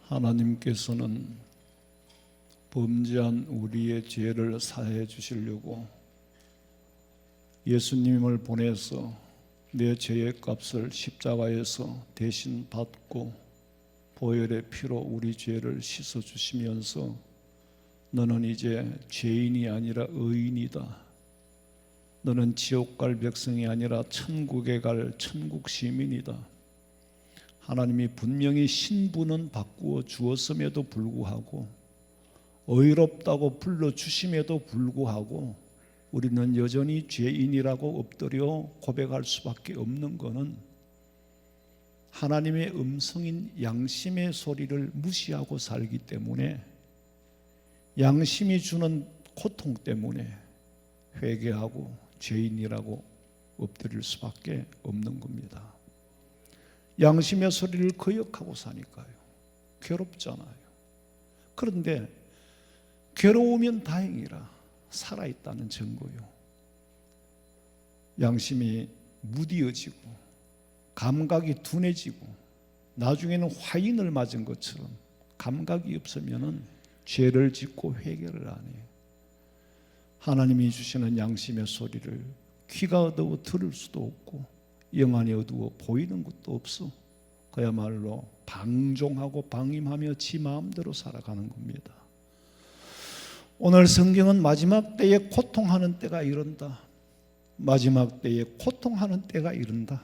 하나님께서는 범죄한 우리의 죄를 사해 주시려고 예수님을 보내서 내 죄의 값을 십자가에서 대신 받고 보혈의 피로 우리 죄를 씻어 주시면서 너는 이제 죄인이 아니라 의인이다. 너는 지옥 갈 백성이 아니라 천국에 갈 천국 시민이다. 하나님이 분명히 신분은 바꾸어 주었음에도 불구하고 의롭다고 불러주심에도 불구하고 우리는 여전히 죄인이라고 엎드려 고백할 수밖에 없는 것은 하나님의 음성인 양심의 소리를 무시하고 살기 때문에, 양심이 주는 고통 때문에 회개하고 죄인이라고 엎드릴 수밖에 없는 겁니다. 양심의 소리를 거역하고 사니까요. 괴롭잖아요. 그런데 괴로우면 다행이라 살아있다는 증거요. 양심이 무디어지고 감각이 둔해지고 나중에는 화인을 맞은 것처럼 감각이 없으면 죄를 짓고 회개를 안 해요. 하나님이 주시는 양심의 소리를 귀가 어두워 들을 수도 없고 영안이 어두워 보이는 것도 없어. 그야말로 방종하고 방임하며 지 마음대로 살아가는 겁니다. 오늘 성경은 마지막 때에 고통하는 때가 이른다. 마지막 때에 고통하는 때가 이른다.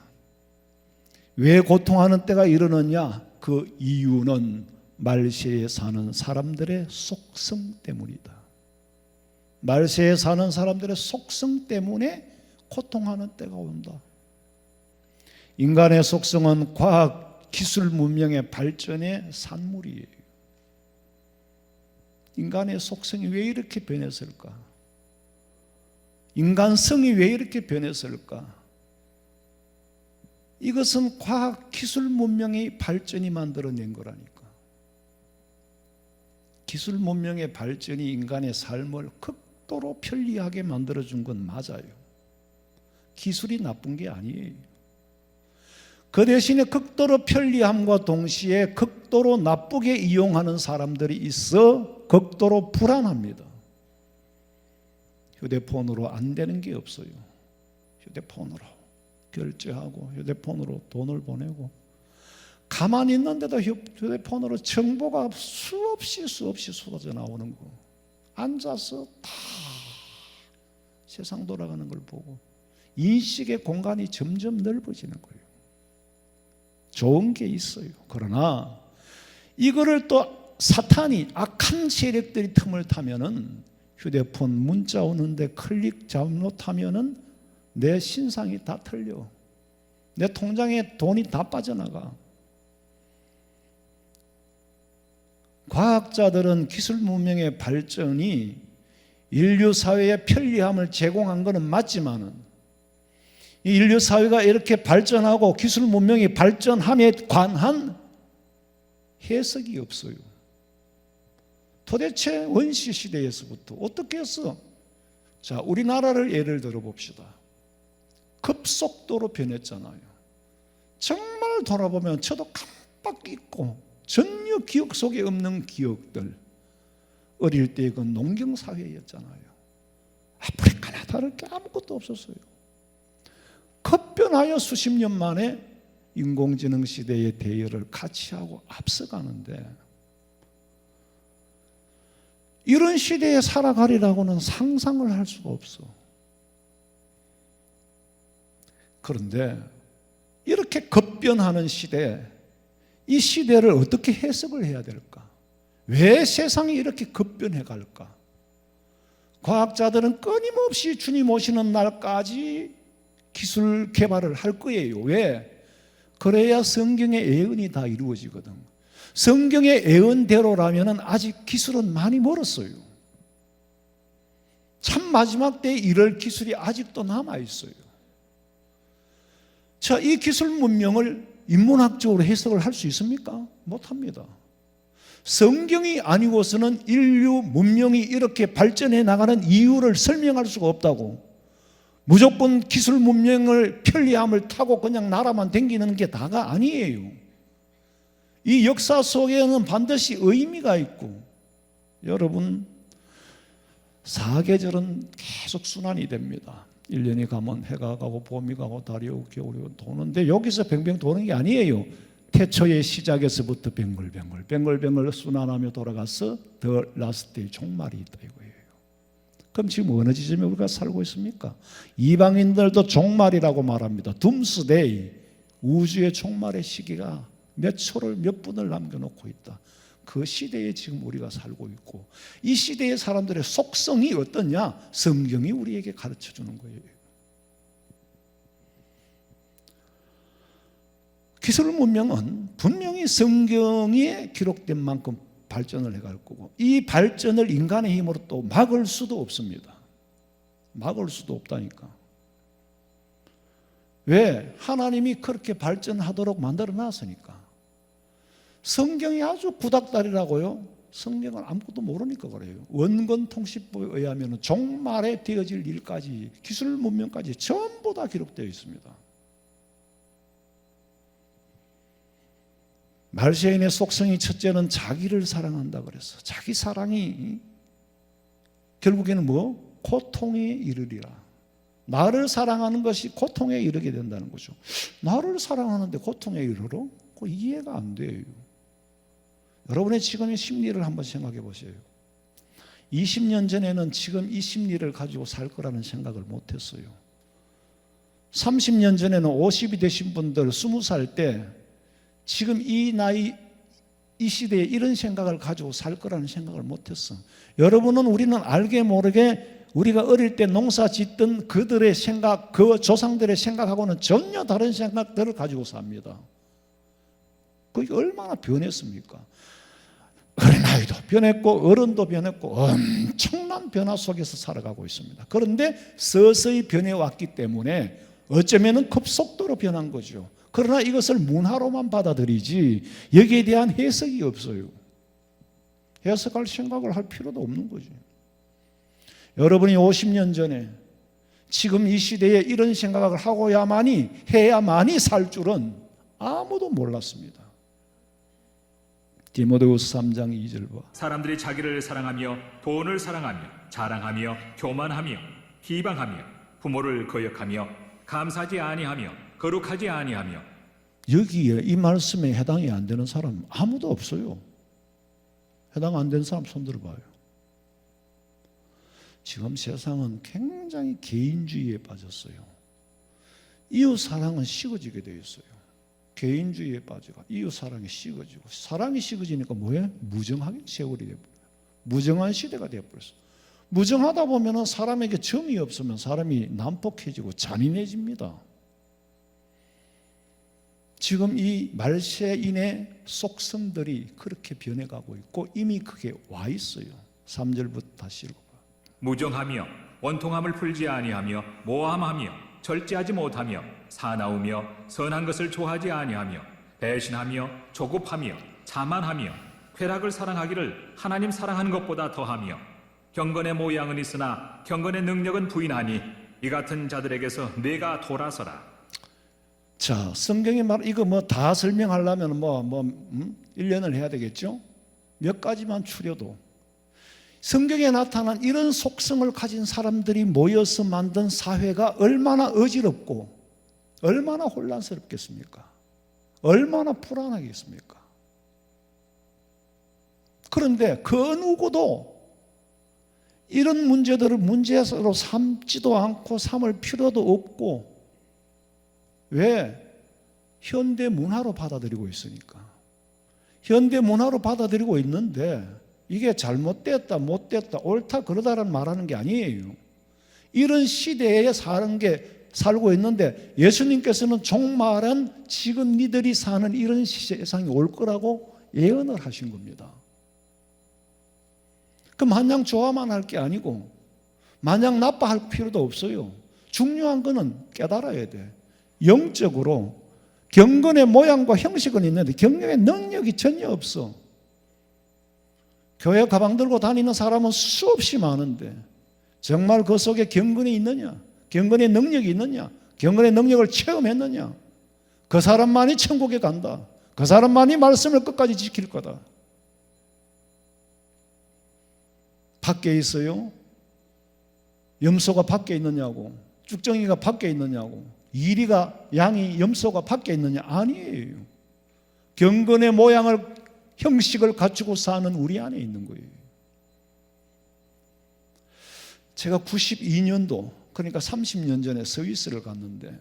왜 고통하는 때가 이르느냐? 그 이유는 말세에 사는 사람들의 속성 때문이다. 말세에 사는 사람들의 속성 때문에 고통하는 때가 온다. 인간의 속성은 과학, 기술, 문명의 발전의 산물이에요. 인간의 속성이 왜 이렇게 변했을까? 인간성이 왜 이렇게 변했을까? 이것은 과학, 기술, 문명의 발전이 만들어낸 거라니까. 기술, 문명의 발전이 인간의 삶을 극도로 편리하게 만들어준 건 맞아요. 기술이 나쁜 게 아니에요. 그 대신에 극도로 편리함과 동시에 극도로 나쁘게 이용하는 사람들이 있어 극도로 불안합니다. 휴대폰으로 안 되는 게 없어요. 휴대폰으로 결제하고 휴대폰으로 돈을 보내고 가만히 있는데도 휴대폰으로 정보가 수없이 쏟아져 나오는 거. 앉아서 다 세상 돌아가는 걸 보고 인식의 공간이 점점 넓어지는 거예요. 좋은 게 있어요. 그러나 이거를 또 사탄이, 악한 세력들이 틈을 타면은 휴대폰 문자 오는데 클릭 잘못하면은 내 신상이 다 틀려. 내 통장에 돈이 다 빠져나가. 과학자들은 기술 문명의 발전이 인류 사회에 편리함을 제공한 것은 맞지만은 이 인류 사회가 이렇게 발전하고 기술 문명이 발전함에 관한 해석이 없어요. 도대체 원시 시대에서부터 어떻게 했어? 자, 우리나라를 예를 들어 봅시다. 급속도로 변했잖아요. 정말 돌아보면 저도 깜빡 잊고 전혀 기억 속에 없는 기억들. 어릴 때 그 농경 사회였잖아요. 아프리카나 다를 게 아무것도 없었어요. 급변하여 수십 년 만에 인공지능 시대의 대열을 같이 하고 앞서가는데, 이런 시대에 살아가리라고는 상상을 할 수가 없어. 그런데 이렇게 급변하는 시대, 이 시대를 어떻게 해석을 해야 될까? 왜 세상이 이렇게 급변해 갈까? 과학자들은 끊임없이 주님 오시는 날까지 기술 개발을 할 거예요. 왜? 그래야 성경의 예언이 다 이루어지거든. 성경의 예언대로라면 아직 기술은 많이 멀었어요. 참 마지막 때에 이럴 기술이 아직도 남아있어요. 자, 이 기술 문명을 인문학적으로 해석을 할 수 있습니까? 못합니다. 성경이 아니고서는 인류 문명이 이렇게 발전해 나가는 이유를 설명할 수가 없다고. 무조건 기술 문명을 편리함을 타고 그냥 나라만 댕기는 게 다가 아니에요. 이 역사 속에는 반드시 의미가 있고, 여러분 사계절은 계속 순환이 됩니다. 1년이 가면 해가 가고 봄이 가고 달이 오고 겨울이 오고 도는데, 여기서 뱅뱅 도는 게 아니에요. 태초의 시작에서부터 뱅글뱅글 순환하며 돌아가서 더 라스트의 종말이 있다 이거예요. 그럼 지금 어느 지점에 우리가 살고 있습니까? 이방인들도 종말이라고 말합니다. 둠스데이, 우주의 종말의 시기가 몇 초를 몇 분을 남겨놓고 있다. 그 시대에 지금 우리가 살고 있고, 이 시대의 사람들의 속성이 어떠냐? 성경이 우리에게 가르쳐주는 거예요. 기술 문명은 분명히 성경에 기록된 만큼 발전을 해갈 거고, 이 발전을 인간의 힘으로 또 막을 수도 없습니다. 막을 수도 없다니까. 왜? 하나님이 그렇게 발전하도록 만들어 놨으니까. 성경이 아주 구닥다리라고요. 성경은 아무것도 모르니까 그래요. 원건 통신법에 의하면 종말에 되어질 일까지, 기술 문명까지 전부 다 기록되어 있습니다. 말세인의 속성이 첫째는 자기를 사랑한다 그래서, 자기 사랑이 결국에는 뭐? 고통에 이르리라. 나를 사랑하는 것이 고통에 이르게 된다는 거죠. 나를 사랑하는데 고통에 이르러? 그거 이해가 안 돼요. 여러분의 지금의 심리를 한번 생각해 보세요. 20년 전에는 지금 이 심리를 가지고 살 거라는 생각을 못했어요. 30년 전에는 50이 되신 분들 20살 때 지금 이 나이, 이 시대에 이런 생각을 가지고 살 거라는 생각을 못했어. 여러분은, 우리는 알게 모르게 우리가 어릴 때 농사 짓던 그들의 생각, 그 조상들의 생각하고는 전혀 다른 생각들을 가지고 삽니다. 그게 얼마나 변했습니까? 어린아이도 변했고 어른도 변했고 엄청난 변화 속에서 살아가고 있습니다. 그런데 서서히 변해왔기 때문에 어쩌면 급속도로 변한 거죠. 그러나 이것을 문화로만 받아들이지 여기에 대한 해석이 없어요. 해석할 생각을 할 필요도 없는 거죠. 여러분이 50년 전에 지금 이 시대에 이런 생각을 해야만이 살 줄은 아무도 몰랐습니다. 디모데후서 3장 2절 봐. 사람들이 자기를 사랑하며 돈을 사랑하며 자랑하며 교만하며 비방하며 부모를 거역하며 감사하지 아니하며 거룩하지 아니하며. 여기에 이 말씀에 해당이 안 되는 사람 아무도 없어요. 해당 안 되는 사람 손 들어봐요. 지금 세상은 굉장히 개인주의에 빠졌어요. 이웃 사랑은 식어지게 되어 있어요. 개인주의에 빠져가 이웃 사랑이 식어지고, 사랑이 식어지니까 뭐예요? 무정하게 세월이 되어버려요. 무정한 시대가 되어버렸어요. 무정하다 보면 사람에게 정이 없으면 사람이 난폭해지고 잔인해집니다. 지금 이 말세인의 속성들이 그렇게 변해가고 있고 이미 그게 와 있어요. 3절부터 다시 읽어봐. 무정하며 원통함을 풀지 아니하며 모함하며 절제하지 못하며 사나우며 선한 것을 좋아하지 아니하며 배신하며 조급하며 자만하며 쾌락을 사랑하기를 하나님 사랑하는 것보다 더하며 경건의 모양은 있으나 경건의 능력은 부인하니 이 같은 자들에게서 내가 돌아서라. 자, 성경이 이거 다 설명하려면 1년을 해야 되겠죠? 몇 가지만 추려도 성경에 나타난 이런 속성을 가진 사람들이 모여서 만든 사회가 얼마나 어지럽고 얼마나 혼란스럽겠습니까? 얼마나 불안하겠습니까? 그런데 그 누구도 이런 문제들을 문제로 삼지도 않고 삼을 필요도 없고, 왜? 현대 문화로 받아들이고 있으니까. 현대 문화로 받아들이고 있는데 이게 잘못됐다, 못됐다, 옳다, 그러다라는 말하는 게 아니에요. 이런 시대에 살고 있는데 예수님께서는 종말은 지금 니들이 사는 이런 세상이 올 거라고 예언을 하신 겁니다. 그 마냥 좋아만 할 게 아니고 마냥 나빠할 필요도 없어요. 중요한 거는 깨달아야 돼. 영적으로 경건의 모양과 형식은 있는데 경건의 능력이 전혀 없어. 교회 가방 들고 다니는 사람은 수없이 많은데 정말 그 속에 경건이 있느냐? 경건의 능력이 있느냐? 경건의 능력을 체험했느냐? 그 사람만이 천국에 간다. 그 사람만이 말씀을 끝까지 지킬 거다. 밖에 있어요? 염소가 밖에 있느냐고, 쭉정이가 밖에 있느냐고, 이리가 양이 염소가 밖에 있느냐? 아니에요. 경건의 모양을 형식을 갖추고 사는 우리 안에 있는 거예요. 제가 92년도 그러니까 30년 전에 스위스를 갔는데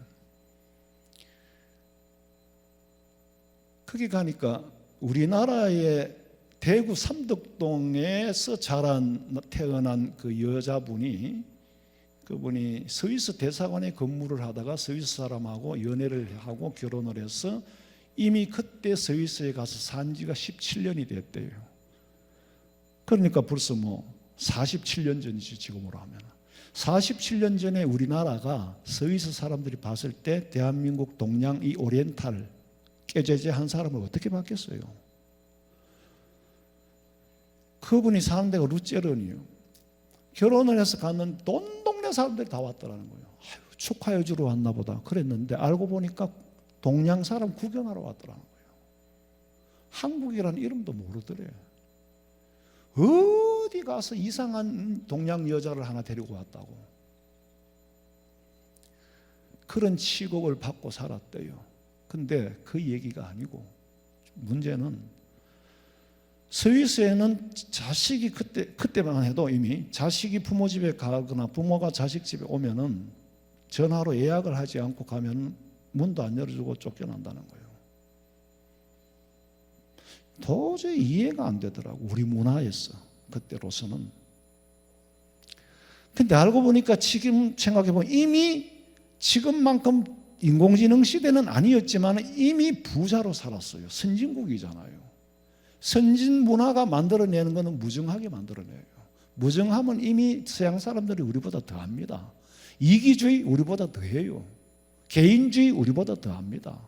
거기 가니까 우리나라의 대구 삼덕동에서 태어난 그 여자분이 그분이 스위스 대사관에 근무를 하다가 스위스 사람하고 연애를 하고 결혼을 해서 이미 그때 스위스에 가서 산 지가 17년이 됐대요. 그러니까 벌써 47년 전이지 지금으로 하면. 47년 전에 우리나라가 스위스 사람들이 봤을 때 대한민국 동양 이 오리엔탈 깨제제 한 사람을 어떻게 봤겠어요? 그분이 사는 데가 루체른이요. 결혼을 해서 갔는데 온 동네 사람들이 다 왔더라는 거예요. 아유, 축하해 주러 왔나 보다 그랬는데 알고 보니까 동양 사람 구경하러 왔더라는 거예요. 한국이라는 이름도 모르더래요. 어디 가서 이상한 동양 여자를 하나 데리고 왔다고. 그런 치곡을 받고 살았대요. 근데 그 얘기가 아니고 문제는 스위스에는 자식이 그때만 해도 이미 자식이 부모 집에 가거나 부모가 자식 집에 오면은 전화로 예약을 하지 않고 가면 문도 안 열어주고 쫓겨난다는 거예요. 도저히 이해가 안 되더라고. 우리 문화에서 그때로서는. 근데 알고 보니까 지금 생각해보면 이미 지금만큼 인공지능 시대는 아니었지만 이미 부자로 살았어요. 선진국이잖아요. 선진 문화가 만들어내는 것은 무증하게 만들어내요. 무증하면 이미 서양 사람들이 우리보다 더합니다. 이기주의 우리보다 더해요. 개인주의 우리보다 더합니다.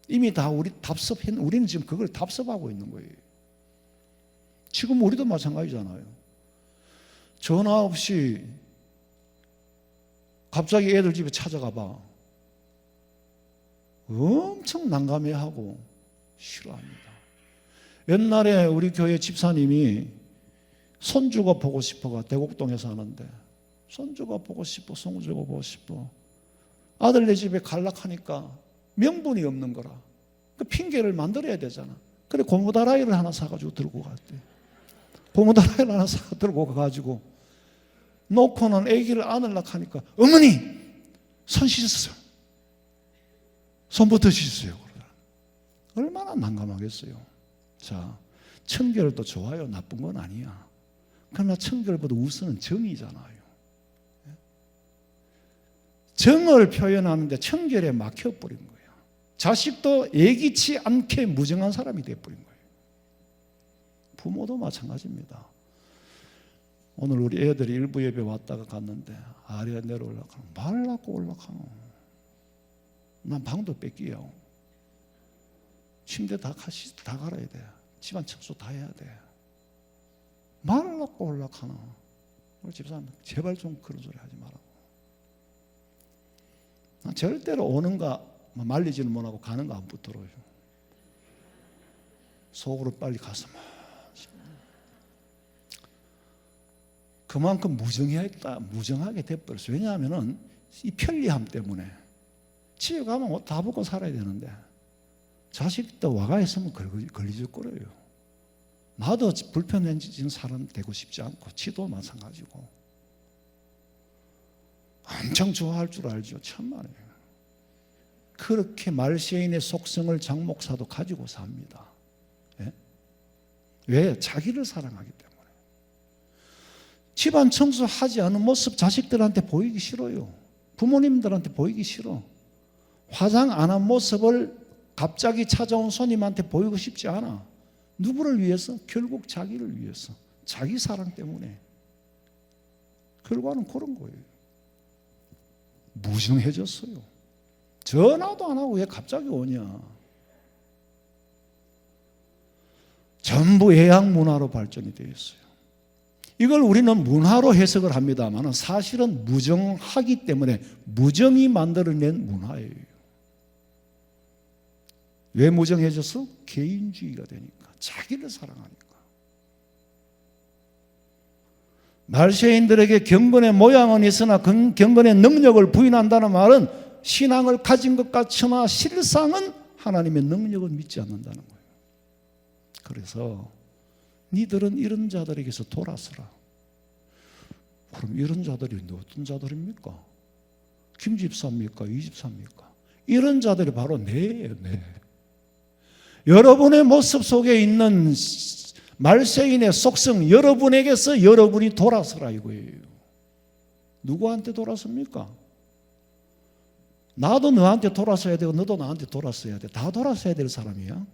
이미 다 우리는 지금 그걸 답습하고 있는 거예요. 지금 우리도 마찬가지잖아요. 전화 없이 갑자기 애들 집에 찾아가 봐. 엄청 난감해하고 싫어합니다. 옛날에 우리 교회 집사님이 손주가 보고 싶어가 대곡동에 사는데 손주가 보고 싶어, 손주가 보고 싶어. 아들네 집에 갈락하니까 명분이 없는 거라. 그 핑계를 만들어야 되잖아. 그래 고무다라이를 하나 사가지고 들고 갔대. 고무다라이를 하나 사 들고 가가지고 놓고는 아기를 안으려고 하니까 어머니 손 씻으세요. 손부터 씻으세요. 얼마나 난감하겠어요. 자, 청결도 좋아요. 나쁜 건 아니야. 그러나 청결보다 우선은 정이잖아요. 정을 표현하는데 청결에 막혀버린 거예요. 자식도 예기치 않게 무정한 사람이 되어버린 거예요. 부모도 마찬가지입니다. 오늘 우리 애들이 일부 예배 왔다가 갔는데 아래 내려올라가면 말 낳고 올라가노. 난 방도 뺏기요. 침대 다 갈아야 돼. 집안 청소 다 해야 돼. 말을 낳고 올라가노. 우리 집사람 제발 좀 그런 소리 하지 말라고. 난 절대로 오는가 말리지는 못하고 가는 거 안 붙들어요. 속으로 빨리 가서 그만큼 무정하게 돼버렸어요. 왜냐하면 이 편리함 때문에 집에 가면 옷 다 벗고 살아야 되는데 자식도 와가 있으면 걸리적거려요. 나도 불편해진 사람 되고 싶지 않고 지도 마찬가지고 엄청 좋아할 줄 알죠. 천만에요. 그렇게 말세인의 속성을 장 목사도 가지고 삽니다. 예? 왜? 자기를 사랑하기 때문에. 집안 청소하지 않은 모습 자식들한테 보이기 싫어요. 부모님들한테 보이기 싫어. 화장 안 한 모습을 갑자기 찾아온 손님한테 보이고 싶지 않아. 누구를 위해서? 결국 자기를 위해서. 자기 사랑 때문에. 결과는 그런 거예요. 무정해졌어요. 전화도 안 하고 왜 갑자기 오냐. 전부 예약 문화로 발전이 되어 있어요. 이걸 우리는 문화로 해석을 합니다만 사실은 무정하기 때문에 무정이 만들어낸 문화예요. 왜 무정해졌어? 개인주의가 되니까, 자기를 사랑하니까. 말세인들에게 경건의 모양은 있으나 경건의 능력을 부인한다는 말은 신앙을 가진 것 같으나 실상은 하나님의 능력을 믿지 않는다는 거예요. 그래서 니들은 이런 자들에게서 돌아서라. 그럼 이런 자들이 어떤 자들입니까? 김 집사입니까? 이 집사입니까? 이런 자들이 바로 내예요, 내. 여러분의 모습 속에 있는 말세인의 속성, 여러분에게서 여러분이 돌아서라 이거예요. 누구한테 돌아섭니까? 나도 너한테 돌아서야 되고 너도 나한테 돌아서야 돼. 다 돌아서야 될 사람이야.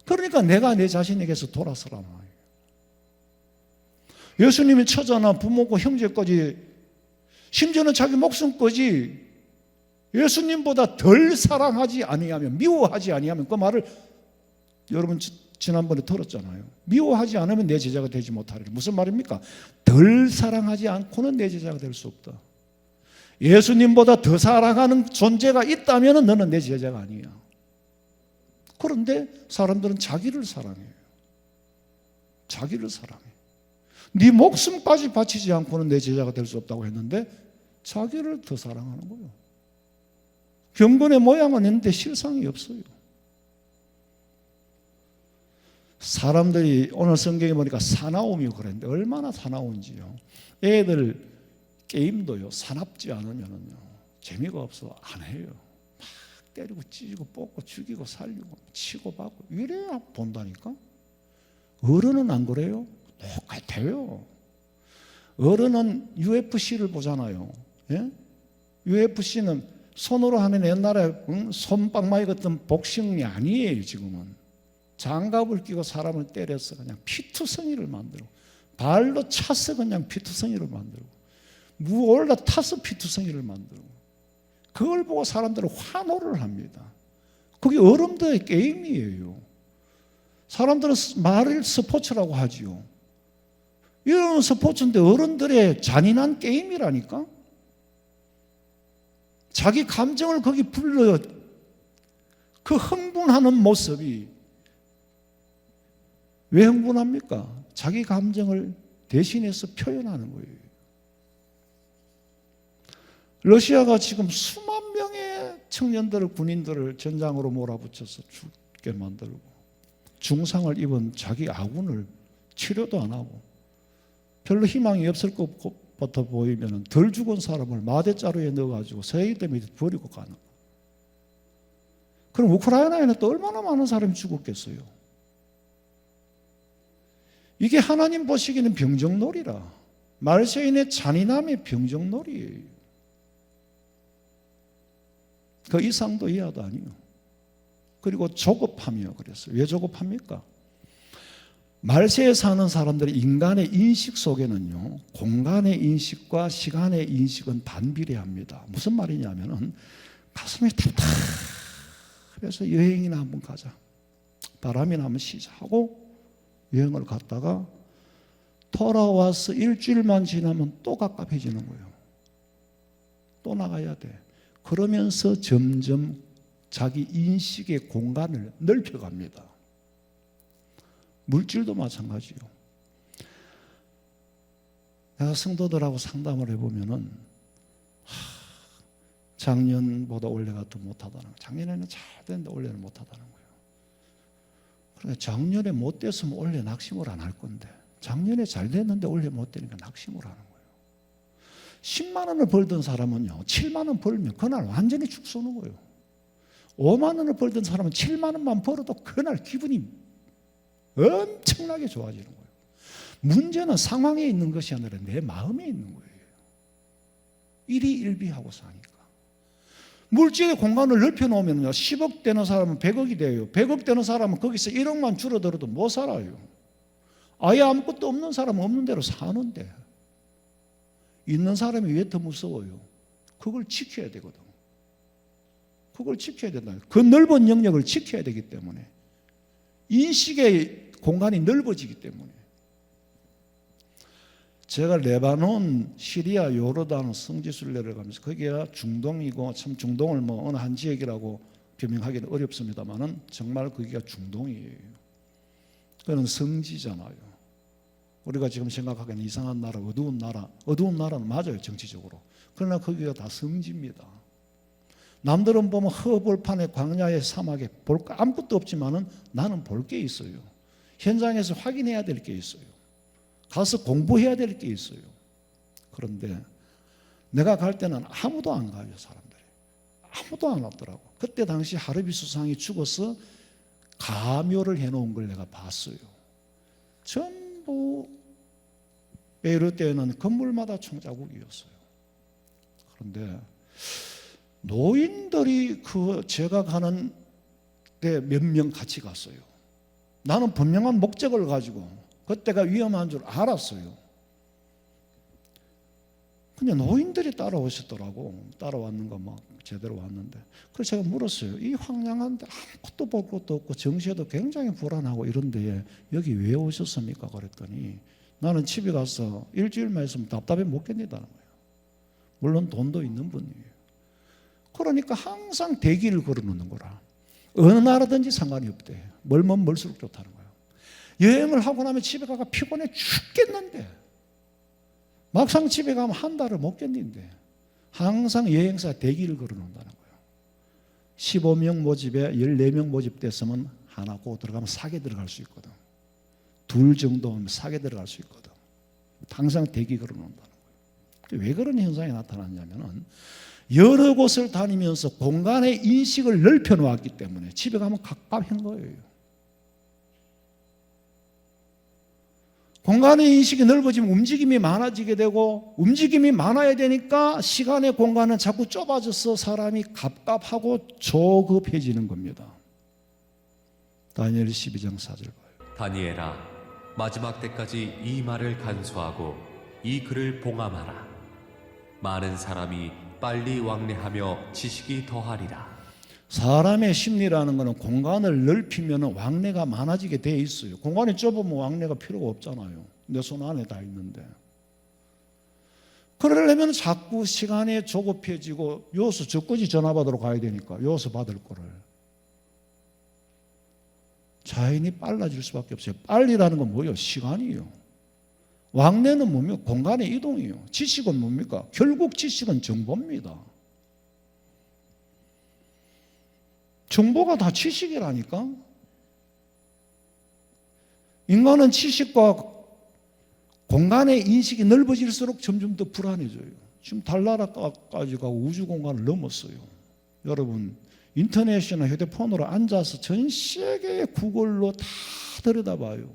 그러니까 내가 내 자신에게서 돌아서라 말이에요. 예수님이 처자나 부모고 형제까지, 심지어는 자기 목숨까지 예수님보다 덜 사랑하지 아니하면, 미워하지 아니하면, 그 말을 여러분 지난번에 들었잖아요. 미워하지 않으면 내 제자가 되지 못하리라. 무슨 말입니까? 덜 사랑하지 않고는 내 제자가 될 수 없다. 예수님보다 더 사랑하는 존재가 있다면 너는 내 제자가 아니야. 그런데 사람들은 자기를 사랑해요. 자기를 사랑해. 네 목숨까지 바치지 않고는 내 제자가 될 수 없다고 했는데 자기를 더 사랑하는 거예요. 경건의 모양은 있는데 실상이 없어요. 사람들이 오늘 성경에 보니까 사나움이 그랬는데 얼마나 사나운지요. 애들 게임도요, 사납지 않으면요 재미가 없어 안 해요. 막 때리고 찢고 뽑고 죽이고 살리고 치고 받고 이래야 본다니까. 어른은 안 그래요? 똑같아요. 어른은 UFC를 보잖아요. 예? UFC는 손으로 하는 옛날에 손방망이 같은 복싱이 아니에요. 지금은 장갑을 끼고 사람을 때려서 그냥 피투성이를 만들고, 발로 차서 그냥 피투성이를 만들고, 무 올라타서 피투성이를 만들고, 그걸 보고 사람들은 환호를 합니다. 그게 어른들의 게임이에요. 사람들은 말을 스포츠라고 하지요. 이런 스포츠인데 어른들의 잔인한 게임이라니까. 자기 감정을 거기 불러, 그 흥분하는 모습이 왜 흥분합니까? 자기 감정을 대신해서 표현하는 거예요. 러시아가 지금 수만 명의 청년들을, 군인들을 전장으로 몰아붙여서 죽게 만들고, 중상을 입은 자기 아군을 치료도 안 하고, 별로 희망이 없을 것부터 보이면 덜 죽은 사람을 마대자루에 넣어가지고 세이대 밑에 버리고 가는 거예요. 그럼 우크라이나에는 또 얼마나 많은 사람이 죽었겠어요? 이게 하나님 보시기에는 병정놀이라. 말세인의 잔인함의 병정놀이에요. 그 이상도 이하도 아니요. 그리고 조급하며 그랬어요. 왜 조급합니까? 말세에 사는 사람들의 인간의 인식 속에는요, 공간의 인식과 시간의 인식은 반비례합니다. 무슨 말이냐면은 가슴이 답답해서 여행이나 한번 가자, 바람이나 한번 쉬자 하고 여행을 갔다가 돌아와서 일주일만 지나면 또 갑갑해지는 거예요. 또 나가야 돼. 그러면서 점점 자기 인식의 공간을 넓혀갑니다. 물질도 마찬가지요. 내가 성도들하고 상담을 해보면은 작년보다 올해가 더 못하다는 거예요. 작년에는 잘 됐는데 올해는 못하다는 거예요. 그러니까 작년에 못 됐으면 올해 낙심을 안 할 건데, 작년에 잘 됐는데 올해 못 되니까 낙심을 하는 거예요. 10만 원을 벌던 사람은요, 7만 원 벌면 그날 완전히 죽 쏘는 거예요. 5만 원을 벌던 사람은 7만 원만 벌어도 그날 기분이 엄청나게 좋아지는 거예요. 문제는 상황에 있는 것이 아니라 내 마음에 있는 거예요. 일희일비하고 사니까. 물질의 공간을 넓혀놓으면요, 10억 되는 사람은 100억이 돼요. 100억 되는 사람은 거기서 1억만 줄어들어도 못 살아요. 아예 아무것도 없는 사람은 없는 대로 사는데, 있는 사람이 왜 더 무서워요? 그걸 지켜야 되거든. 그걸 지켜야 된다. 그 넓은 영역을 지켜야 되기 때문에, 인식의 공간이 넓어지기 때문에. 제가 레바논, 시리아, 요르단 성지순례를 가면서, 거기가 중동이고, 참 중동을 뭐 어느 한 지역이라고 변명하기는 어렵습니다만은 정말 거기가 중동이에요. 그는 성지잖아요. 우리가 지금 생각하기에는 이상한 나라, 어두운 나라는 맞아요, 정치적으로. 그러나 거기가 다 성지입니다. 남들은 보면 허벌판에 광야의 사막에 볼 거 아무것도 없지만은 나는 볼 게 있어요. 현장에서 확인해야 될 게 있어요. 가서 공부해야 될 게 있어요. 그런데 내가 갈 때는 아무도 안 가요, 사람들이. 아무도 안 왔더라고. 그때 당시 하르비 수상이 죽어서 가묘를 해놓은 걸 내가 봤어요. 전부 베이루트에는 건물마다 총자국이었어요. 그런데 노인들이 제가 가는 데 몇 명 같이 갔어요. 나는 분명한 목적을 가지고 그때가 위험한 줄 알았어요. 근데 노인들이 따라오셨더라고. 따라왔는가 막 제대로 왔는데. 그래서 제가 물었어요. 이 황량한데 아무것도 볼 것도 없고 정시에도 굉장히 불안하고 이런데 여기 왜 오셨습니까? 그랬더니 나는 집에 가서 일주일만 있으면 답답해 못 견디다는 거예요. 물론 돈도 있는 분이에요. 그러니까 항상 대기를 걸어놓는 거라. 어느 나라든지 상관이 없대. 멀면 멀수록 좋다는 거예요. 여행을 하고 나면 집에 가가 피곤해 죽겠는데 막상 집에 가면 한 달을 못 견딘대. 항상 여행사 대기를 걸어놓는다는 거예요. 15명 모집에 14명 모집됐으면 하나 꼭 들어가면 사게 들어갈 수 있거든. 둘 정도면 사게 들어갈 수 있거든. 항상 대기 걸어놓는다는 거예요. 왜 그런 현상이 나타났냐면은 여러 곳을 다니면서 공간의 인식을 넓혀 놓았기 때문에 집에 가면 갑갑한 거예요. 공간의 인식이 넓어지면 움직임이 많아지게 되고 움직임이 많아야 되니까 시간의 공간은 자꾸 좁아져서 사람이 갑갑하고 조급해지는 겁니다. 다니엘 12장 4절 봐요. 다니엘아, 마지막 때까지 이 말을 간수하고 이 글을 봉함하라. 많은 사람이 빨리 왕래하며 지식이 더하리라. 사람의 심리라는 것은 공간을 넓히면 왕래가 많아지게 돼 있어요. 공간이 좁으면 왕래가 필요가 없잖아요. 내 손 안에 다 있는데. 그러려면 자꾸 시간이 조급해지고 요수 적까지 전화 받으러 가야 되니까 요수 받을 거를. 자연이 빨라질 수밖에 없어요. 빨리라는 건 뭐예요? 시간이에요. 왕래는 뭡니까? 공간의 이동이에요. 지식은 뭡니까? 결국 지식은 정보입니다. 정보가 다 지식이라니까. 인간은 지식과 공간의 인식이 넓어질수록 점점 더 불안해져요. 지금 달나라까지 가고 우주 공간을 넘었어요. 여러분 인터넷이나 휴대폰으로 앉아서 전 세계의 구글로 다 들여다봐요.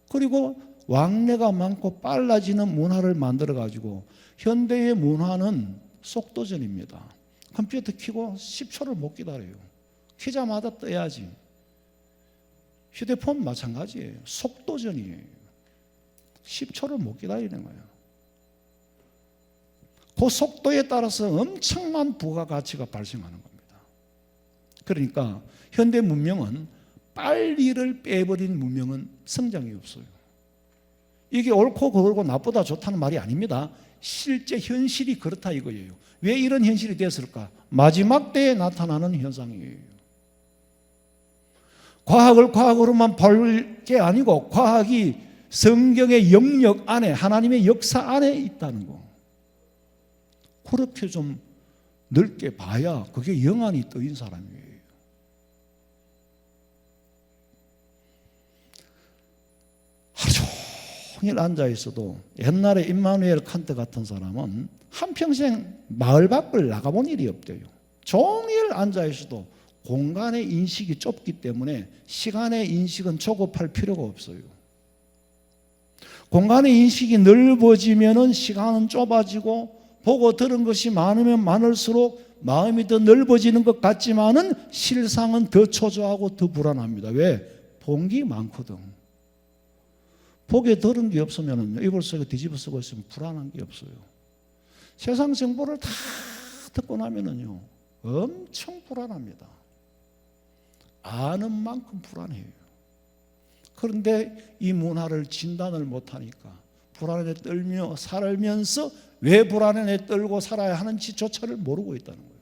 그리고 왕래가 많고 빨라지는 문화를 만들어 가지고 현대의 문화는 속도전입니다. 컴퓨터 켜고 10초를 못 기다려요. 키자마자 떠야지. 휴대폰 마찬가지예요. 속도전이에요. 10초를 못 기다리는 거예요. 그 속도에 따라서 엄청난 부가가치가 발생하는 겁니다. 그러니까 현대 문명은 빨리를 빼버린 문명은 성장이 없어요. 이게 옳고 그르고 나쁘다 좋다는 말이 아닙니다. 실제 현실이 그렇다 이거예요. 왜 이런 현실이 됐을까? 마지막 때에 나타나는 현상이에요. 과학을 과학으로만 볼 게 아니고 과학이 성경의 영역 안에 하나님의 역사 안에 있다는 거. 그렇게 좀 넓게 봐야 그게 영안이 떠인 사람이에요. 하루 종일 앉아 있어도 옛날에 임마누엘 칸트 같은 사람은 한평생 마을 밖을 나가본 일이 없대요. 종일 앉아 있어도 공간의 인식이 좁기 때문에 시간의 인식은 조급할 필요가 없어요. 공간의 인식이 넓어지면 시간은 좁아지고 보고 들은 것이 많으면 많을수록 마음이 더 넓어지는 것 같지만은 실상은 더 초조하고 더 불안합니다. 왜? 본 게 많거든. 보게 들은 게 없으면 이불 속에 뒤집어 쓰고 있으면 불안한 게 없어요. 세상 정보를 다 듣고 나면은요 엄청 불안합니다. 아는 만큼 불안해요. 그런데 이 문화를 진단을 못하니까 불안에 떨며 살면서 왜 불안에 떨고 살아야 하는지조차를 모르고 있다는 거예요.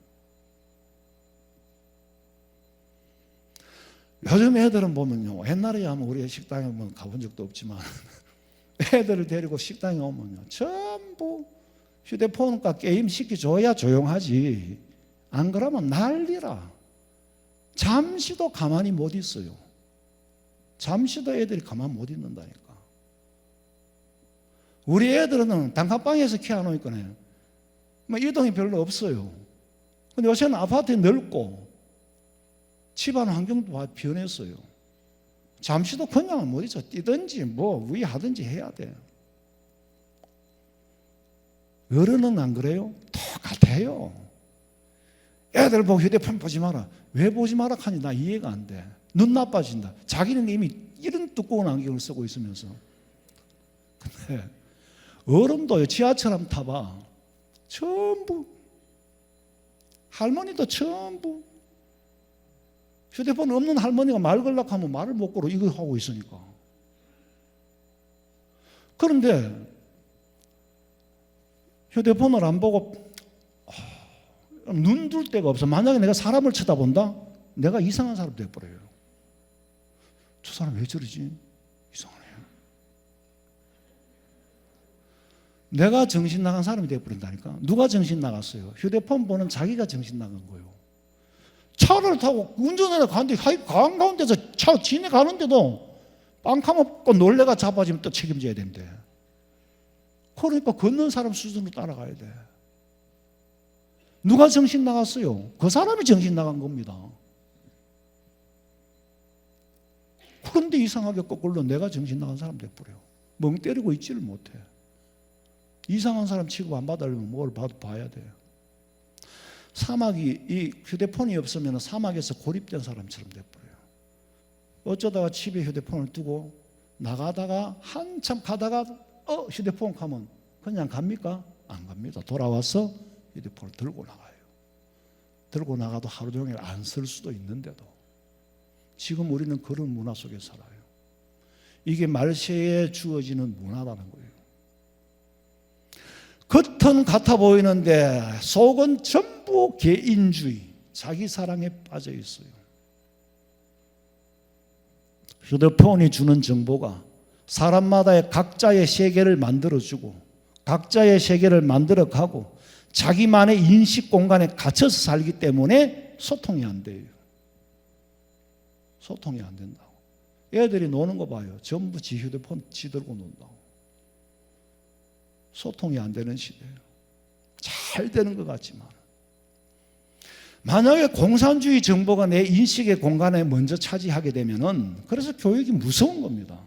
요즘 애들은 보면요, 옛날에 하면 우리 식당에 뭐 가본 적도 없지만 애들을 데리고 식당에 오면요, 전부 휴대폰과 게임 시켜줘야 조용하지. 안 그러면 난리라. 잠시도 가만히 못 있어요. 잠시도 애들이 가만히 못 있는다니까. 우리 애들은 단칸방에서 키워놓으니까 뭐 이동이 별로 없어요. 근데 요새는 아파트에 넓고 집안 환경도 변했어요. 잠시도 그냥 못 있어. 뛰든지 뭐 위하든지 해야 돼. 어른은 안 그래요? 똑같아요. 애들 보고 휴대폰 보지 마라. 왜 보지 마라 하니 나 이해가 안 돼. 눈 나빠진다. 자기는 이미 이런 두꺼운 안경을 쓰고 있으면서. 근데 어른도 지하철 한번 타봐. 전부 할머니도 전부 휴대폰 없는 할머니가 말 걸려고 하면 말을 못 걸어. 이거 하고 있으니까. 그런데 휴대폰을 안 보고 눈 둘 데가 없어. 만약에 내가 사람을 쳐다본다? 내가 이상한 사람 돼버려요. 저 사람 왜 저러지? 이상하네. 내가 정신 나간 사람이 돼버린다니까. 누가 정신 나갔어요? 휴대폰 보는 자기가 정신 나간 거예요. 차를 타고 운전하러 가는데 강 가운데서 차 지나가는데도 빵카 먹고 놀래가 잡아지면 또 책임져야 된대. 그러니까 걷는 사람 수준으로 따라가야 돼. 누가 정신 나갔어요? 그 사람이 정신 나간 겁니다. 그런데 이상하게 거꾸로 내가 정신 나간 사람 돼버려. 멍 때리고 있지를 못해. 이상한 사람 취급 안 받으려면 뭘 봐도 봐야 돼요. 사막이 이 휴대폰이 없으면 사막에서 고립된 사람처럼 돼버려요. 어쩌다가 집에 휴대폰을 두고 나가다가 한참 가다가 휴대폰 가면 그냥 갑니까? 안 갑니다. 돌아와서 휴대폰을 들고 나가요. 들고 나가도 하루 종일 안 쓸 수도 있는데도 지금 우리는 그런 문화 속에 살아요. 이게 말세에 주어지는 문화라는 거예요. 겉은 같아 보이는데 속은 전부 개인주의, 자기 사랑에 빠져 있어요. 휴대폰이 주는 정보가 사람마다의 각자의 세계를 만들어주고 각자의 세계를 만들어가고 자기만의 인식 공간에 갇혀서 살기 때문에 소통이 안 돼요. 소통이 안 된다고. 애들이 노는 거 봐요. 전부 지 휴대폰 지 들고 논다고. 소통이 안 되는 시대예요. 잘 되는 것 같지만 만약에 공산주의 정보가 내 인식의 공간에 먼저 차지하게 되면은 그래서 교육이 무서운 겁니다.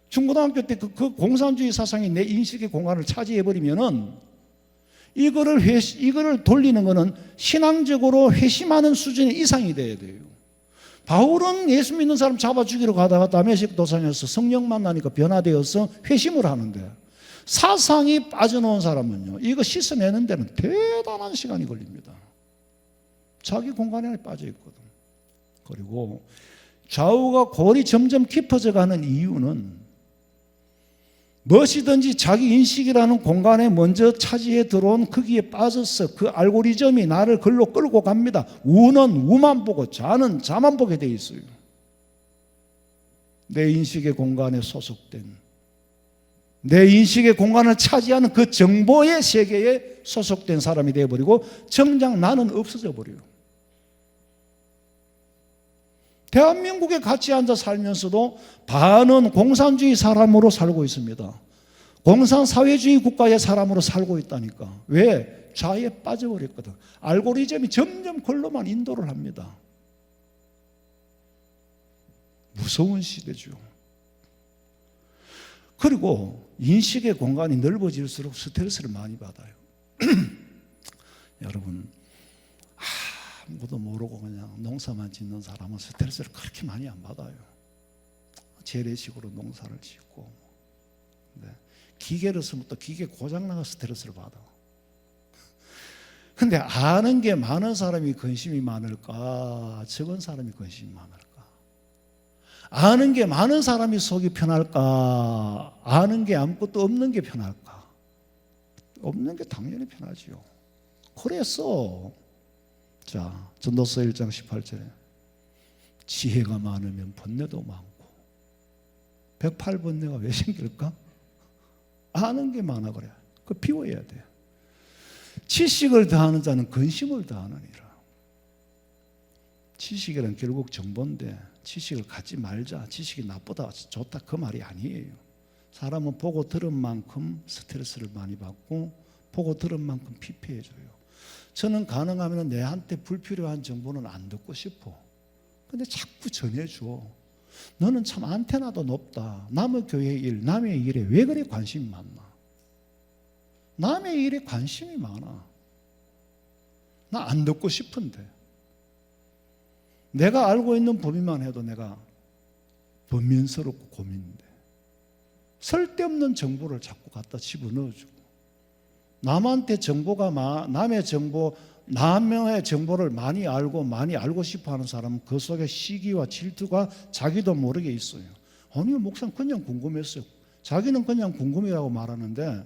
중고등학교 때 그 공산주의 사상이 내 인식의 공간을 차지해버리면은 이거를 돌리는 거는 신앙적으로 회심하는 수준 이상이 돼야 돼요. 바울은 예수 믿는 사람 잡아 죽이러 가다가 다메섹 도상에서 성령 만나니까 변화되어서 회심을 하는데 사상이 빠져놓은 사람은요, 이거 씻어내는 데는 대단한 시간이 걸립니다. 자기 공간 안에 빠져 있거든. 그리고 좌우가 골이 점점 깊어져 가는 이유는 무엇이든지 자기 인식이라는 공간에 먼저 차지해 들어온 거기에 빠져서 그 알고리즘이 나를 글로 끌고 갑니다. 우는 우만 보고 자는 자만 보게 돼 있어요. 내 인식의 공간에 소속된, 내 인식의 공간을 차지하는 그 정보의 세계에 소속된 사람이 되어버리고 정작 나는 없어져 버려요. 대한민국에 같이 앉아 살면서도 반은 공산주의 사람으로 살고 있습니다. 공산사회주의 국가의 사람으로 살고 있다니까. 왜? 좌에 빠져버렸거든. 알고리즘이 점점 글로만 인도를 합니다. 무서운 시대죠. 그리고 인식의 공간이 넓어질수록 스트레스를 많이 받아요. 여러분, 아무것도 모르고 그냥 농사만 짓는 사람은 스트레스를 그렇게 많이 안 받아요. 재래식으로 농사를 짓고, 네. 기계를 쓰면 또 기계 고장나가 스트레스를 받아. 근데 아는 게 많은 사람이 관심이 많을까, 적은 사람이 관심이 많을까? 아는 게 많은 사람이 속이 편할까, 아는 게 아무것도 없는 게 편할까? 없는 게 당연히 편하지요. 그래서 자, 전도서 1장 18절에 지혜가 많으면 번뇌도 많고. 108번뇌가 왜 생길까? 아는 게 많아 그래. 그 비워야 돼. 지식을 더하는 자는 근심을 더하느니라. 지식이란 결국 정보인데 지식을 갖지 말자, 지식이 나쁘다, 좋다 그 말이 아니에요. 사람은 보고 들은 만큼 스트레스를 많이 받고 보고 들은 만큼 피폐해져요. 저는 가능하면 내한테 불필요한 정보는 안 듣고 싶어. 근데 자꾸 전해줘. 너는 참 안테나도 높다. 남의 교회 일, 남의 일에 왜 그리 관심이 많나? 남의 일에 관심이 많아. 나 안 듣고 싶은데. 내가 알고 있는 범위만 해도 내가 번민스럽고 고민인데 쓸데없는 정보를 자꾸 갖다 집어넣어주고 남의 정보를 많이 알고 싶어하는 사람은 그 속에 시기와 질투가 자기도 모르게 있어요. 아니 목사는 그냥 궁금했어요. 자기는 그냥 궁금이라고 말하는데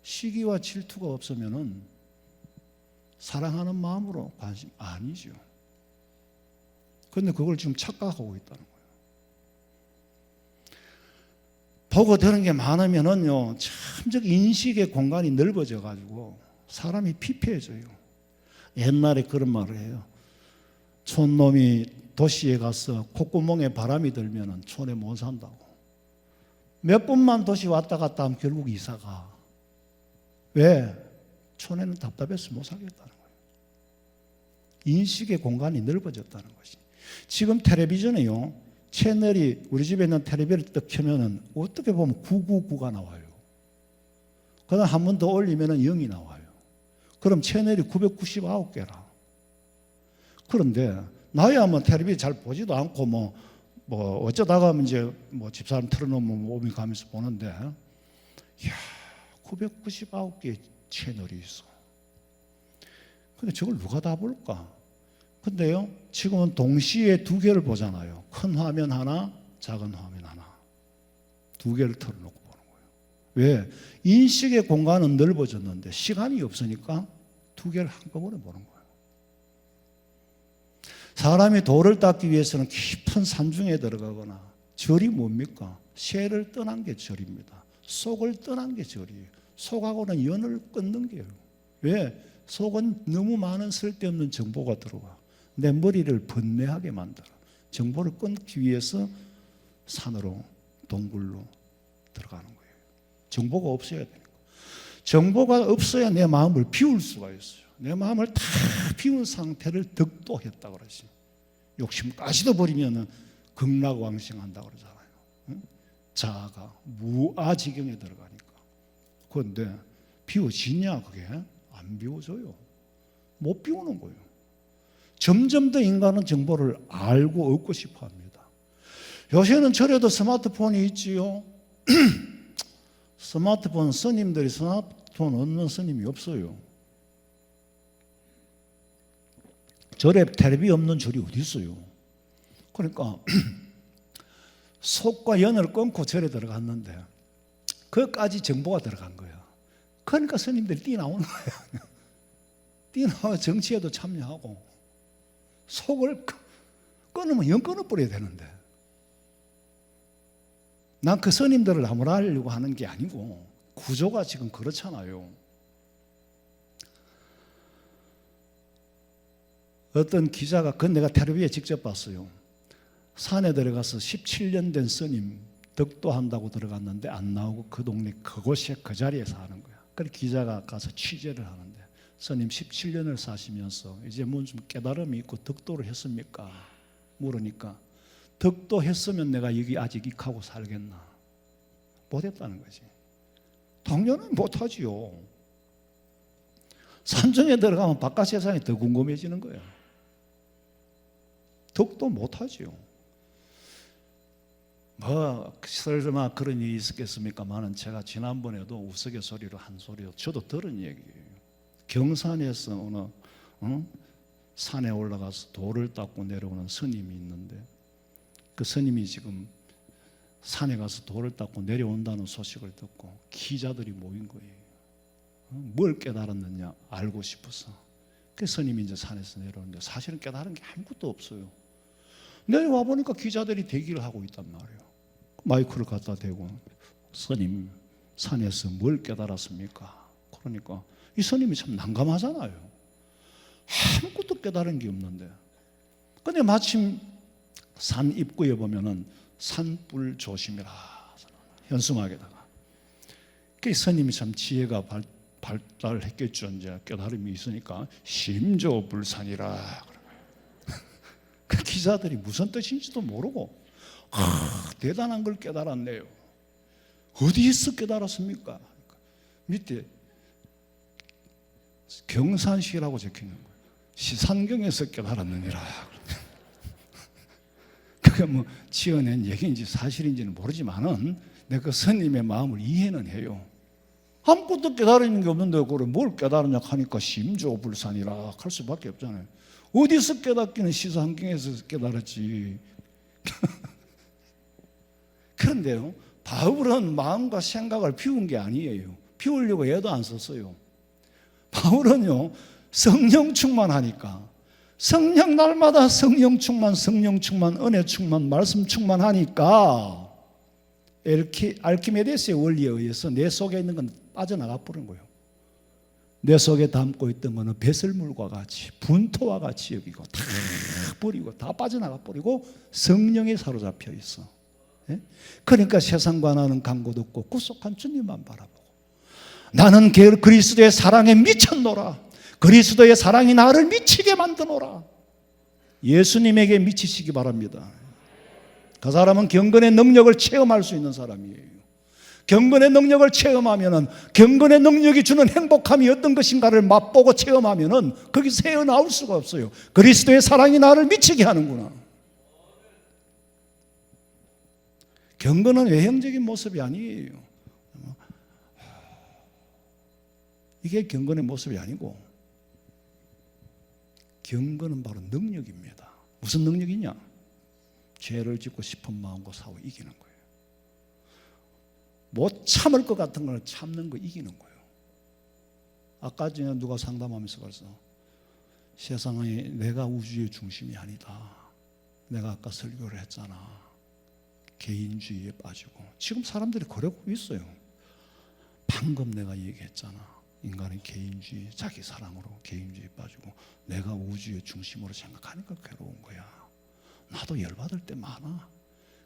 시기와 질투가 없으면은 사랑하는 마음으로 관심 아니죠. 그런데 그걸 지금 착각하고 있다는 거예요. 보고 들은 게 많으면은요, 참 인식의 공간이 넓어져 가지고 사람이 피폐해져요. 옛날에 그런 말을 해요. 촌놈이 도시에 가서 콧구멍에 바람이 들면은 촌에 못 산다고. 몇 번만 도시 왔다 갔다 하면 결국 이사가. 왜? 촌에는 답답해서 못 살겠다는 거예요. 인식의 공간이 넓어졌다는 것이. 지금 텔레비전에요, 채널이 우리 집에 있는 텔레비를 딱 켜면은 어떻게 보면 999가 나와요. 그다음 한 번 더 올리면은 0이 나와요. 그럼 채널이 999개라. 그런데 나야 뭐 텔레비 잘 보지도 않고 뭐 어쩌다가 이제 뭐 집사람 틀어놓으면 몸이 가면서 보는데, 이야 999개의 채널이 있어. 근데 저걸 누가 다 볼까? 근데요, 지금은 동시에 두 개를 보잖아요. 큰 화면 하나, 작은 화면 하나. 두 개를 틀어놓고 보는 거예요. 왜? 인식의 공간은 넓어졌는데 시간이 없으니까 두 개를 한꺼번에 보는 거예요. 사람이 돌을 닦기 위해서는 깊은 산중에 들어가거나, 절이 뭡니까? 쇠를 떠난 게 절입니다. 속을 떠난 게 절이에요. 속하고는 연을 끊는 게요. 왜? 속은 너무 많은 쓸데없는 정보가 들어와. 내 머리를 번뇌하게 만들어. 정보를 끊기 위해서 산으로, 동굴로 들어가는 거예요. 정보가 없어야 되니까. 정보가 없어야 내 마음을 비울 수가 있어요. 내 마음을 다 비운 상태를 덕도했다 그러지. 욕심까지도 버리면 극락왕생한다 그러잖아요. 자아가 무아지경에 들어가니까. 그런데 비워지냐 그게? 안 비워져요. 못 비우는 거예요. 점점 더 인간은 정보를 알고 얻고 싶어 합니다. 요새는 절에도 스마트폰이 있지요. 스마트폰 스님들이 스마트폰 없는 스님이 없어요. 절에 텔레비 없는 절이 어디 있어요? 그러니까 속과 연을 끊고 절에 들어갔는데 그것까지 정보가 들어간 거야. 그러니까 스님들이 뛰나오는 거야. 뛰나와 정치에도 참여하고. 속을 끊으면 영 끊어버려야 되는데, 난 그 스님들을 나무라려고 하는 게 아니고 구조가 지금 그렇잖아요. 어떤 기자가, 그건 내가 텔레비에 직접 봤어요. 산에 들어가서 17년 된 스님 덕도한다고 들어갔는데 안 나오고 그 동네 그곳에 그 자리에서 하는 거야. 그래서 기자가 가서 취재를 하는데, 스님 17년을 사시면서 이제 뭔 좀 깨달음이 있고 덕도를 했습니까? 물으니까 덕도했으면 내가 여기 아직 익하고 살겠나? 못했다는 거지. 당연히 못하지요. 산중에 들어가면 바깥 세상이 더 궁금해지는 거예요. 덕도 못하지요. 뭐 설마 그런 일이 있었겠습니까만은 제가 지난번에도 우스갯소리로 한 소리로 저도 들은 얘기예요. 경산에서 어느 산에 올라가서 돌을 닦고 내려오는 스님이 있는데, 그 스님이 지금 산에 가서 돌을 닦고 내려온다는 소식을 듣고 기자들이 모인 거예요. 뭘 깨달았느냐 알고 싶어서. 그 스님이 이제 산에서 내려오는데 사실은 깨달은 게 아무것도 없어요. 내일 와보니까 기자들이 대기를 하고 있단 말이에요. 마이크를 갖다 대고, 스님, 산에서 뭘 깨달았습니까? 그러니까 이 스님이 참 난감하잖아요. 아무것도 깨달은 게 없는데. 근데 마침 산 입구에 보면은 산불 조심해라, 현수막에다가. 그 스님이 참 지혜가 발달했겠죠. 이제 깨달음이 있으니까 심조불산이라. 그 기자들이 무슨 뜻인지도 모르고 대단한 걸 깨달았네요. 어디에서 깨달았습니까? 밑에 경산시라고 적혀있는 거예요. 시산경에서 깨달았느니라. 그게 뭐 지어낸 얘기인지 사실인지는 모르지만은 내가 그 스님의 마음을 이해는 해요. 아무것도 깨달은 게 없는데 그래 뭘 깨달았냐 하니까 심조불산이라 할 수밖에 없잖아요. 어디서 깨닫기는 시산경에서 깨달았지. 그런데요, 바울은 마음과 생각을 비운 게 아니에요. 비우려고 애도 안 썼어요. 바울은요, 성령 충만하니까, 성령 날마다 성령 충만, 은혜 충만, 말씀 충만하니까 알키메데스의 원리에 의해서 내 속에 있는 건 빠져나가 버린 거예요. 내 속에 담고 있던 거는 배설물과 같이, 분토와 같이 여기고 다 버리고 다 빠져나가 버리고 성령에 사로잡혀 있어. 그러니까 세상과 나는 간곳 없고 구속한 주님만 바라보고, 나는 그리스도의 사랑에 미쳤노라. 그리스도의 사랑이 나를 미치게 만드노라. 예수님에게 미치시기 바랍니다. 그 사람은 경건의 능력을 체험할 수 있는 사람이에요. 경건의 능력을 체험하면은, 경건의 능력이 주는 행복함이 어떤 것인가를 맛보고 체험하면은 거기서 헤어나올 수가 없어요. 그리스도의 사랑이 나를 미치게 하는구나. 경건은 외형적인 모습이 아니에요. 이게 경건의 모습이 아니고, 경건은 바로 능력입니다. 무슨 능력이냐? 죄를 짓고 싶은 마음과 싸워 이기는 거예요. 못 참을 것 같은 걸 참는 거 이기는 거예요. 아까 전에 누가 상담하면서 그래서 세상에 내가 우주의 중심이 아니다. 내가 아까 설교를 했잖아. 개인주의에 빠지고. 지금 사람들이 그러고 있어요. 방금 내가 얘기했잖아. 인간은 개인주의, 자기 사랑으로 개인주의에 빠지고 내가 우주의 중심으로 생각하니까 괴로운 거야. 나도 열받을 때 많아.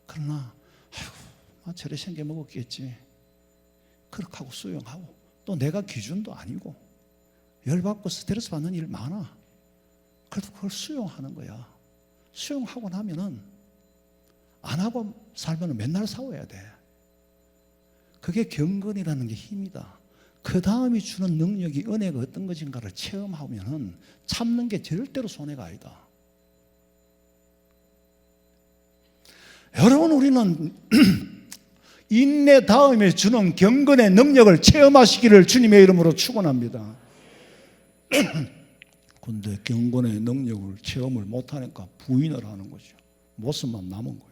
그러나 아휴, 저래 생겨 먹었겠지. 그렇게 하고 수용하고, 또 내가 기준도 아니고 열받고 스트레스 받는 일 많아. 그래도 그걸 수용하는 거야. 수용하고 나면은 안 하고 살면 맨날 싸워야 돼. 그게 경건이라는 게 힘이다. 그 다음이 주는 능력이, 은혜가 어떤 것인가를 체험하면은 참는 게 절대로 손해가 아니다. 여러분, 우리는 인내 다음에 주는 경건의 능력을 체험하시기를 주님의 이름으로 축원합니다. 근데 경건의 능력을 체험을 못하니까 부인을 하는 거죠. 모습만 남은 거예요.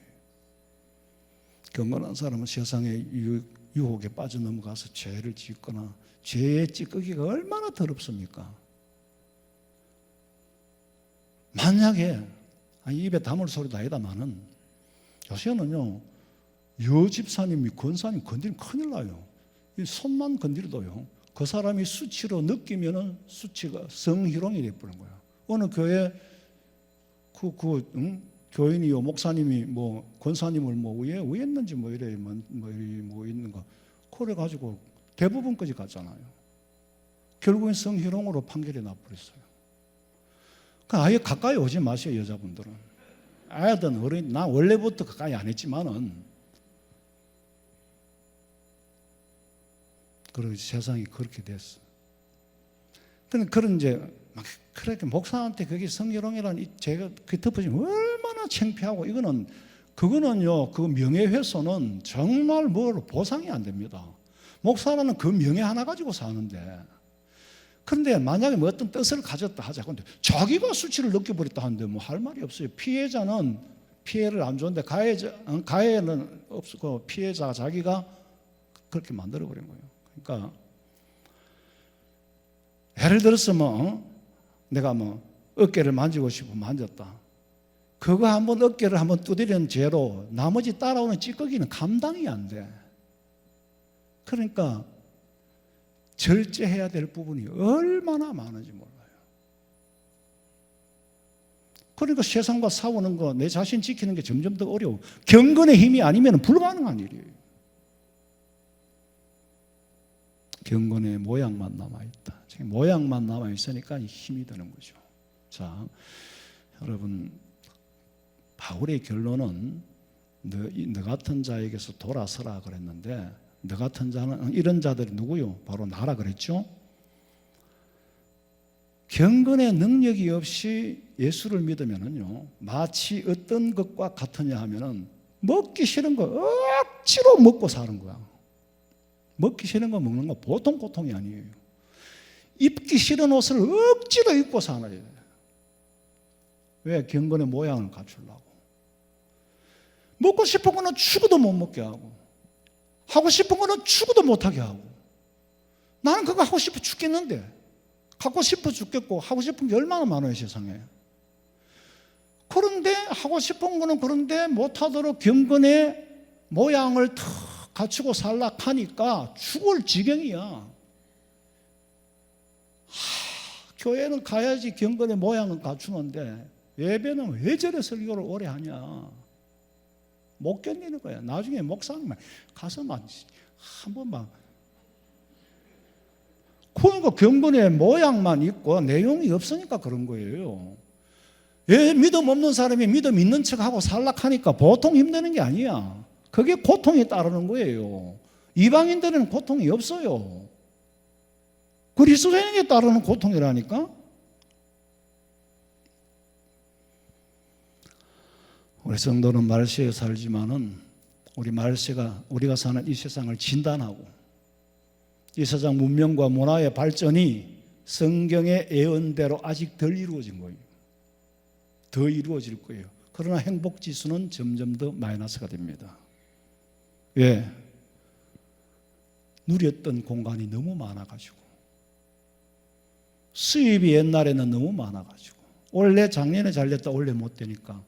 경건한 사람은 세상의 유혹에 빠져넘어가서 죄를 짓거나 죄의 찌꺼기가 얼마나 더럽습니까? 만약에 입에 담을 소리도 아니다마는 요새는요, 여집사님이 권사님 건드리면 큰일 나요. 이 손만 건드려도요, 그 사람이 수치로 느끼면은 수치가 성희롱이 돼버린 거야. 어느 교회 교인이요, 목사님이 뭐 권사님을 뭐 왜 했는지 뭐 이래 뭐 있는 거 그래 가지고 대부분까지 갔잖아요. 결국엔 성희롱으로 판결이 나버렸어요. 그러니까 아예 가까이 오지 마세요, 여자분들은. 아야든 어린, 나 원래부터 가까이 안 했지만은 그리고 세상이 그렇게 됐어. 그런 이제 막 그렇게 목사한테 그게 성희롱이라는 제가 그 덮어지면 얼마나 창피하고, 그거는요, 그 명예훼손은 정말 뭘 보상이 안 됩니다. 목사라는 그 명예 하나 가지고 사는데, 그런데 만약에 뭐 어떤 뜻을 가졌다 하자. 근데 자기가 수치를 느껴버렸다 하는데 뭐 할 말이 없어요. 피해자는 피해를 안 주는데 가해는 없고 피해자가 자기가 그렇게 만들어버린 거예요. 그러니까 예를 들어서 뭐 내가 뭐 어깨를 만지고 싶으면 만졌다. 그거 한번 어깨를 한번 두드리는 죄로 나머지 따라오는 찌꺼기는 감당이 안 돼. 그러니까 절제해야 될 부분이 얼마나 많은지 몰라요. 그러니까 세상과 싸우는 거, 내 자신 지키는 게 점점 더 어려워. 경건의 힘이 아니면 불가능한 일이에요. 경건의 모양만 남아있다. 모양만 남아있으니까 힘이 드는 거죠. 자, 여러분, 바울의 결론은 너 같은 자에게서 돌아서라 그랬는데, 너 같은 자는 이런 자들이 누구요? 바로 나라 그랬죠. 경건의 능력이 없이 예수를 믿으면은요, 마치 어떤 것과 같으냐 하면은 먹기 싫은 거 억지로 먹고 사는 거야. 먹기 싫은 거 먹는 거 보통 고통이 아니에요. 입기 싫은 옷을 억지로 입고 사는 거예요. 왜? 경건의 모양을 갖추려고. 먹고 싶은 거는 죽어도 못 먹게 하고, 하고 싶은 거는 죽어도 못하게 하고. 나는 그거 하고 싶어 죽겠는데, 갖고 싶어 죽겠고 하고 싶은 게 얼마나 많아요, 세상에. 그런데 하고 싶은 거는 그런데 못하도록 경건의 모양을 탁 갖추고 살라 하니까 죽을 지경이야. 교회는 가야지 경건의 모양은 갖추는데 예배는 왜 저래 설교를 오래 하냐. 못 견디는 거야. 나중에 목사님 가서만 한 번만. 그러니까 경건의 모양만 있고 내용이 없으니까 그런 거예요. 왜 믿음 없는 사람이 믿음 있는 척하고 살락하니까 보통 힘드는 게 아니야. 그게 고통이 따르는 거예요. 이방인들은 고통이 없어요. 그리스도인에게 따르는 고통이라니까. 우리 성도는 말세에 살지만은 우리 말세가 우리가 사는 이 세상을 진단하고 이 세상 문명과 문화의 발전이 성경의 예언대로 아직 덜 이루어진 거예요. 더 이루어질 거예요. 그러나 행복 지수는 점점 더 마이너스가 됩니다. 왜? 누렸던 공간이 너무 많아가지고, 수입이 옛날에는 너무 많아가지고, 원래 작년에 잘 됐다 올해 못 되니까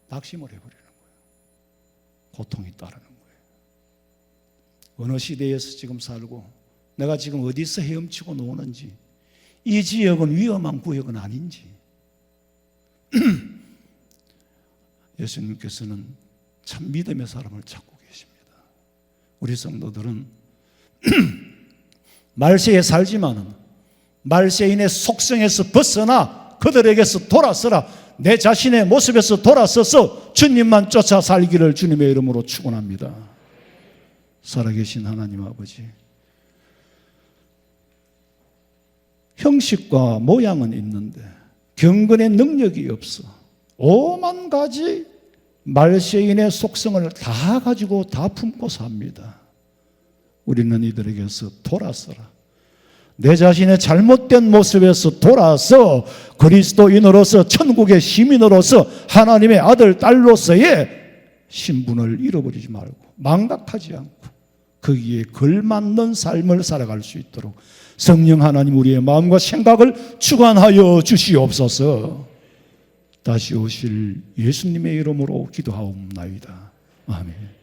낙심을 해버리는 거예요. 고통이 따르는 거예요. 어느 시대에서 지금 살고 내가 지금 어디서 헤엄치고 노는지, 이 지역은 위험한 구역은 아닌지 예수님께서는 참 믿음의 사람을 찾고 계십니다. 우리 성도들은 말세에 살지만은 말세인의 속성에서 벗어나 그들에게서 돌아서라. 내 자신의 모습에서 돌아서서 주님만 쫓아 살기를 주님의 이름으로 축원합니다. 살아계신 하나님 아버지, 형식과 모양은 있는데 경건의 능력이 없어. 오만 가지 말세인의 속성을 다 가지고 다 품고 삽니다. 우리는 이들에게서 돌아서라. 내 자신의 잘못된 모습에서 돌아서 그리스도인으로서 천국의 시민으로서 하나님의 아들, 딸로서의 신분을 잃어버리지 말고 망각하지 않고 거기에 걸맞는 삶을 살아갈 수 있도록 성령 하나님 우리의 마음과 생각을 주관하여 주시옵소서. 다시 오실 예수님의 이름으로 기도하옵나이다. 아멘.